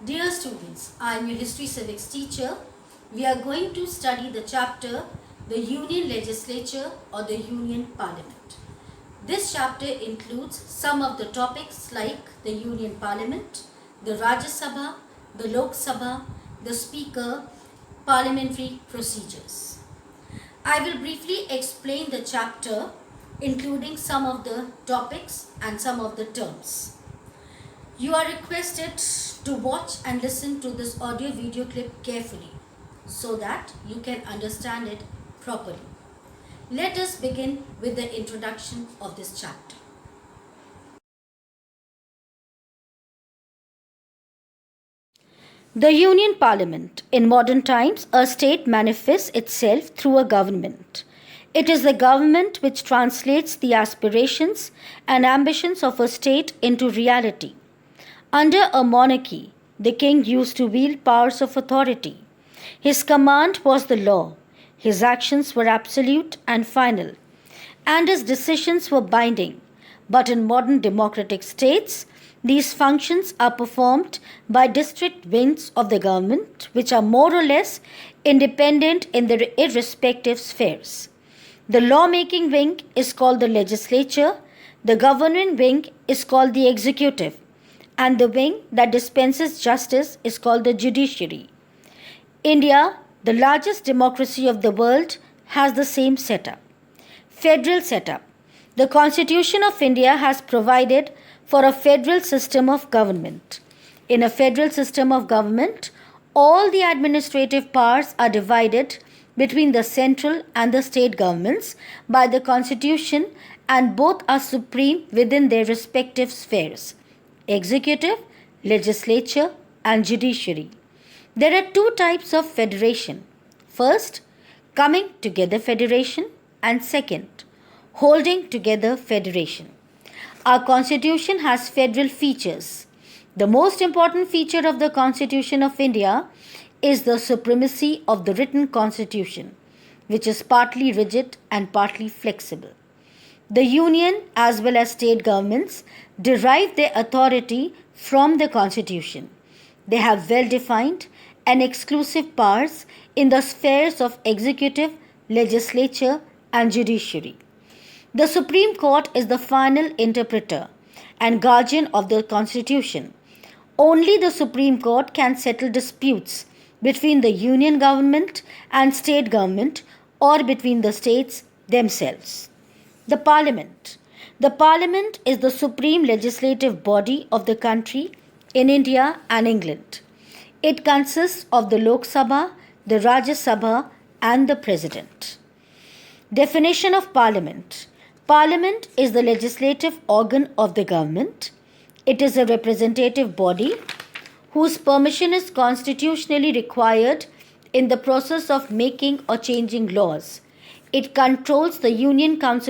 Dear students, I am your History Civics teacher. We are going to study the chapter The Union Legislature or the Union Parliament. This chapter includes some of the topics like the Union Parliament, the Rajya Sabha, the Lok Sabha, the Speaker, parliamentary procedures. I will briefly explain the chapter including some of the topics and some of the terms. You are requested to watch and listen to this audio video clip carefully so that you can understand it properly. Let us begin with the introduction of this chapter. The Union Parliament. In modern times, a state manifests itself through a government. It is the government which translates the aspirations and ambitions of a state into reality. Under a monarchy, the king used to wield powers of authority. His command was the law. His actions were absolute and final, and his decisions were binding. But in modern democratic states, these functions are performed by district wings of the government, which are more or less independent in their irrespective spheres. The lawmaking wing is called the legislature, the governing wing is called the executive, and the wing that dispenses justice is called the judiciary. India, the largest democracy of the world, has the same setup. Federal setup. The Constitution of India has provided for a federal system of government. In a federal system of government, all the administrative powers are divided between the central and the state governments by the Constitution, and both are supreme within their respective spheres: executive, legislature, and judiciary. There are two types of federation. First, coming together federation, and second, holding together federation. Our constitution has federal features. The most important feature of the Constitution of India is the supremacy of the written constitution, which is partly rigid and partly flexible. The union as well as state governments derive their authority from the Constitution. They have well-defined and exclusive powers in the spheres of executive, legislature, and judiciary. The Supreme Court is the final interpreter and guardian of the Constitution. Only the Supreme Court can settle disputes between the union government and state government or between the states themselves. The Parliament. The Parliament is the supreme legislative body of the country in India and England. It consists of the Lok Sabha, the Rajya Sabha, and the President. Definition of Parliament. Parliament is the legislative organ of the government. It is a representative body whose permission is constitutionally required in the process of making or changing laws. It controls the Union Council